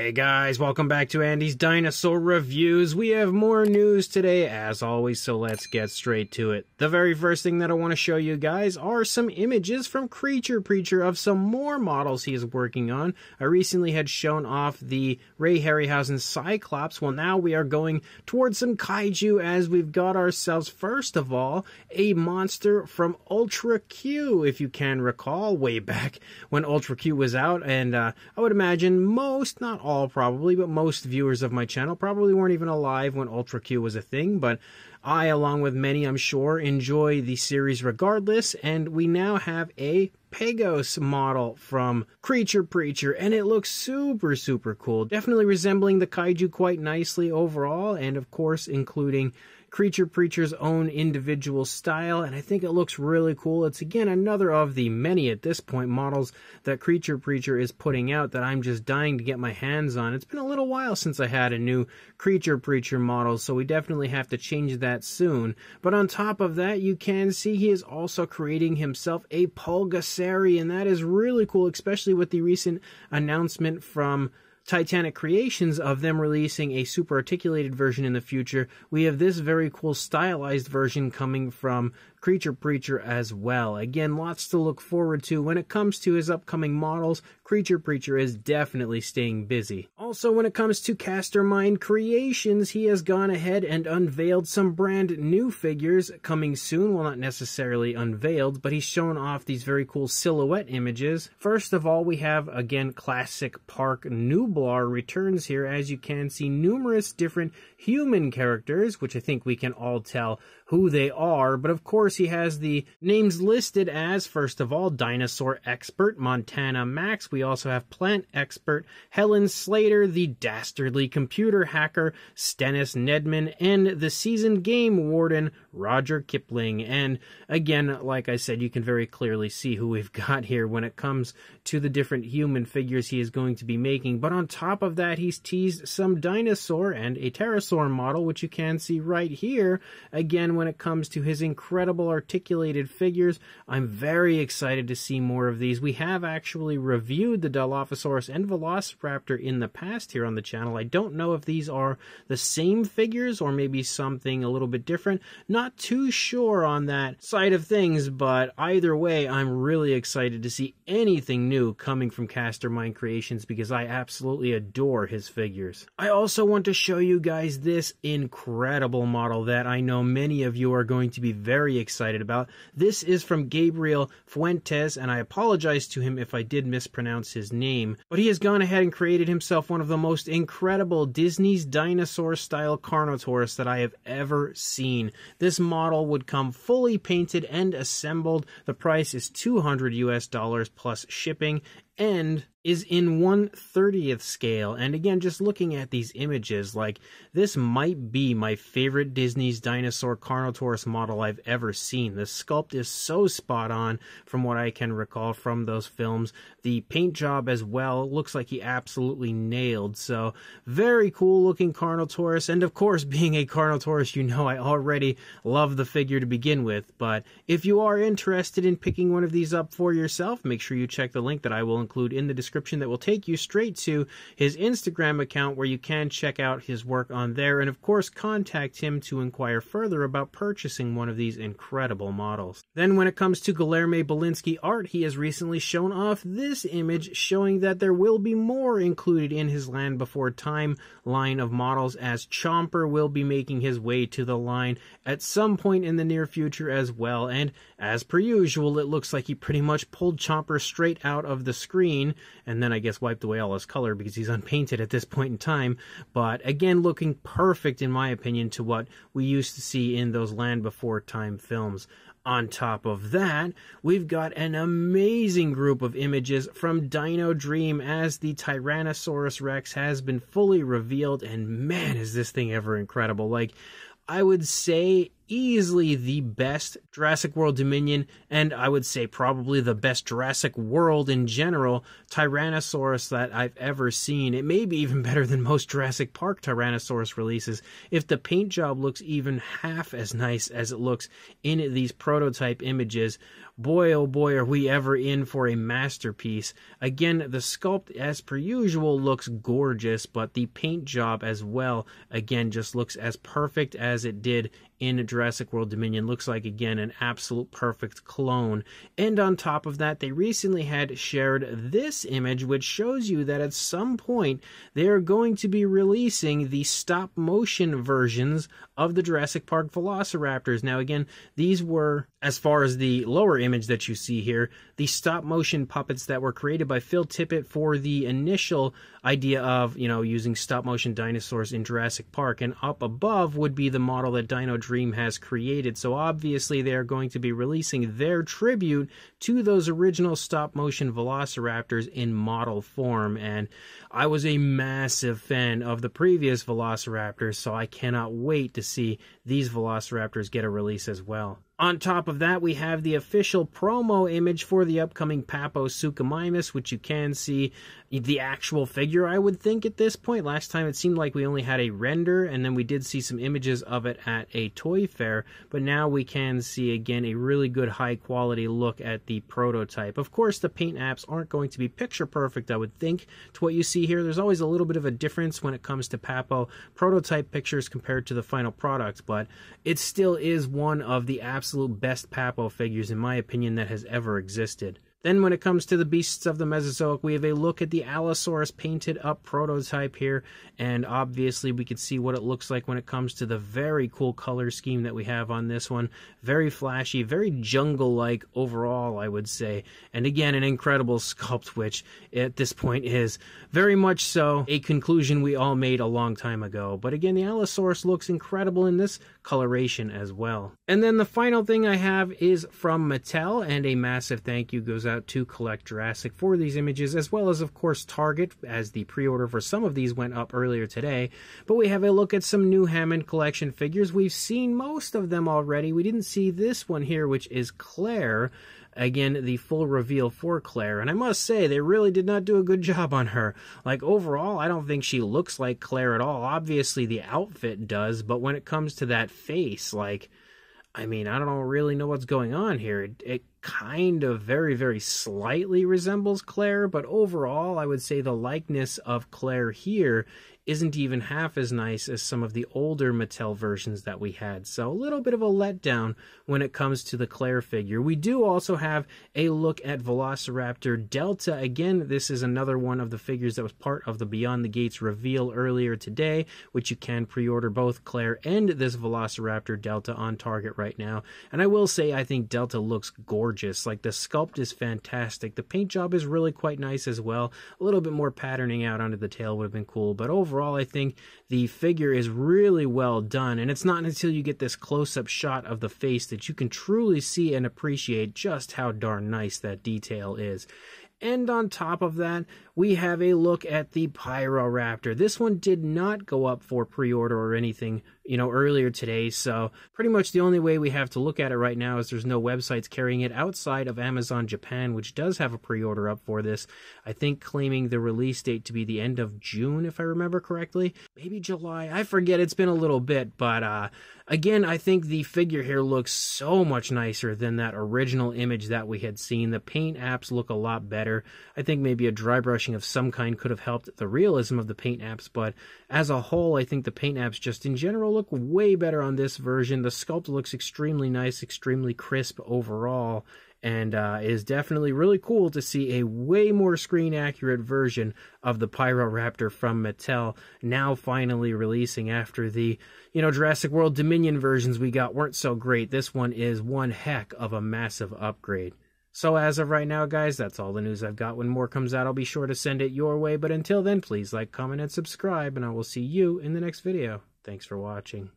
Hey guys, welcome back to Andy's Dinosaur Reviews. We have more news today, as always, so let's get straight to it. The very first thing that I want to show you guys are some images from Creacher Preacher of some more models he is working on. I recently had shown off the Ray Harryhausen Cyclops. Well, now we are going towards some kaiju, as we've got ourselves, first of all, a monster from Ultra Q, if you can recall, way back when Ultra Q was out. And I would imagine most, not all probably, but most viewers of my channel probably weren't even alive when Ultra Q was a thing, but I, along with many, I'm sure, enjoy the series regardless, and we now have a Pegos model from Creature Preacher, and it looks super cool. Definitely resembling the kaiju quite nicely overall, and of course including Creature Preacher's own individual style, and I think it looks really cool. It's again another of the many at this point models that Creature Preacher is putting out that I'm just dying to get my hands on. It's been a little while since I had a new Creature Preacher model, so we definitely have to change that soon. But on top of that, you can see he is also creating himself a Pulgasari, and that is really cool, especially with the recent announcement from Titanic Creations of them releasing a super articulated version in the future. We have this very cool stylized version coming from Creature Preacher as well. Again, lots to look forward to. When it comes to his upcoming models, Creature Preacher is definitely staying busy. Also, when it comes to Castermind Creations, he has gone ahead and unveiled some brand new figures coming soon. Well, not necessarily unveiled, but he's shown off these very cool silhouette images. First of all, we have, again, classic Park Nublar returns here. As you can see, numerous different human characters, which I think we can all tell who they are, but of course he has the names listed as, first of all, Dinosaur Expert, Montana Max. We also have Plant Expert, Helen Slater, the Dastardly Computer Hacker, Stennis Nedman, and the Seasoned Game Warden, Roger Kipling. And again, like I said, you can very clearly see who we've got here when it comes to the different human figures he is going to be making. But on top of that, he's teased some Dinosaur and a Pterosaur model, which you can see right here. Again, when it comes to his incredible articulated figures, I'm very excited to see more of these. We have actually reviewed the Dilophosaurus and Velociraptor in the past here on the channel. I don't know if these are the same figures or maybe something a little bit different. Not too sure on that side of things, but either way, I'm really excited to see anything new coming from Castermind Creations because I absolutely adore his figures. I also want to show you guys this incredible model that I know many of you are going to be very excited about. This is from Gabriel Fuentes, and I apologize to him if I did mispronounce his name, but he has gone ahead and created himself one of the most incredible Disney's dinosaur-style Carnotaurus that I have ever seen. This model would come fully painted and assembled. The price is $200 US plus shipping, and is in 1/30th scale. And again, just looking at these images, like, this might be my favorite Disney's dinosaur Carnotaurus model I've ever seen. The sculpt is so spot on from what I can recall from those films. The paint job as well looks like he absolutely nailed. So very cool looking Carnotaurus, and of course, being a Carnotaurus, you know I already love the figure to begin with. But if you are interested in picking one of these up for yourself, make sure you check the link that I will include in the description that will take you straight to his Instagram account, where you can check out his work on there, and of course contact him to inquire further about purchasing one of these incredible models. Then when it comes to Guilherme Bilinski Art, he has recently shown off this image showing that there will be more included in his Land Before Time line of models, as Chomper will be making his way to the line at some point in the near future as well. And as per usual, it looks like he pretty much pulled Chomper straight out of the screen and then I guess wiped away all his color because he's unpainted at this point in time. But again, looking perfect in my opinion to what we used to see in those Land Before Time films. On top of that, we've got an amazing group of images from Dino Dream, as the Tyrannosaurus Rex has been fully revealed, and man, is this thing ever incredible. Like, I would say easily the best Jurassic World Dominion, and I would say probably the best Jurassic World in general, Tyrannosaurus that I've ever seen. It may be even better than most Jurassic Park Tyrannosaurus releases if the paint job looks even half as nice as it looks in these prototype images. Boy, oh boy, are we ever in for a masterpiece. Again, the sculpt, as per usual, looks gorgeous, but the paint job as well, again, just looks as perfect as it did in Jurassic World Dominion. Looks like, again, an absolute perfect clone. And on top of that, they recently had shared this image, which shows you that at some point, they are going to be releasing the stop-motion versions of the Jurassic Park Velociraptors. Now, again, these were, as far as the lower image that you see here, the stop-motion puppets that were created by Phil Tippett for the initial idea of, using stop-motion dinosaurs in Jurassic Park. And up above would be the model that Dino Dream has created. So obviously they are going to be releasing their tribute to those original stop-motion Velociraptors in model form. And I was a massive fan of the previous Velociraptors, so I cannot wait to see these Velociraptors get a release as well. On top of that, we have the official promo image for the upcoming Papo Suchomimus, which you can see the actual figure, I would think, at this point. Last time it seemed like we only had a render, and then we did see some images of it at a toy fair, but now we can see, again, a really good high-quality look at the prototype. Of course, the paint apps aren't going to be picture-perfect, I would think, to what you see here. There's always a little bit of a difference when it comes to Papo prototype pictures compared to the final product, but it still is one of the absolute best Papo figures, in my opinion, that has ever existed. Then when it comes to the beasts of the Mesozoic, we have a look at the Allosaurus painted up prototype here, and obviously we can see what it looks like when it comes to the very cool color scheme that we have on this one. Very flashy, very jungle-like overall, I would say. And again, an incredible sculpt, which at this point is very much so a conclusion we all made a long time ago. But again, the Allosaurus looks incredible in this coloration as well. And then the final thing I have is from Mattel, and a massive thank you goes out to Collect Jurassic for these images, as well as, of course, Target, as the pre-order for some of these went up earlier today. But we have a look at some new Hammond Collection figures. We've seen most of them already. We didn't see this one here, which is Claire. Again, the full reveal for Claire, and I must say, they really did not do a good job on her. Like, overall, I don't think she looks like Claire at all. Obviously, the outfit does, but when it comes to that face, like, I mean, I don't really know what's going on here. It kind of very, very slightly resembles Claire, but overall, I would say the likeness of Claire here isn't even half as nice as some of the older Mattel versions that we had. So a little bit of a letdown when it comes to the Claire figure. We do also have a look at Velociraptor Delta. Again, this is another one of the figures that was part of the Beyond the Gates reveal earlier today, which you can pre-order both Claire and this Velociraptor Delta on Target right now. And I will say, I think Delta looks gorgeous. Like, the sculpt is fantastic. The paint job is really quite nice as well. A little bit more patterning out onto the tail would have been cool, but overall, I think the figure is really well done, and it's not until you get this close-up shot of the face that you can truly see and appreciate just how darn nice that detail is. And on top of that, we have a look at the Pyroraptor. This one did not go up for pre-order or anything, earlier today, so pretty much the only way we have to look at it right now is there's no websites carrying it outside of Amazon Japan, which does have a pre-order up for this. I think claiming the release date to be the end of June, if I remember correctly. Maybe July. I forget. It's been a little bit, but again, I think the figure here looks so much nicer than that original image that we had seen. The paint apps look a lot better. I think maybe a dry brushing of some kind could have helped the realism of the paint apps, but as a whole, I think the paint apps just in general look way better on this version. The sculpt looks extremely nice, extremely crisp overall, and is definitely really cool to see a way more screen accurate version of the Pyroraptor from Mattel now finally releasing after the Jurassic World Dominion versions we got weren't so great. This one is one heck of a massive upgrade. So as of right now, guys, that's all the news I've got. When more comes out, I'll be sure to send it your way, but until then, please like, comment, and subscribe, and I will see you in the next video. Thanks for watching.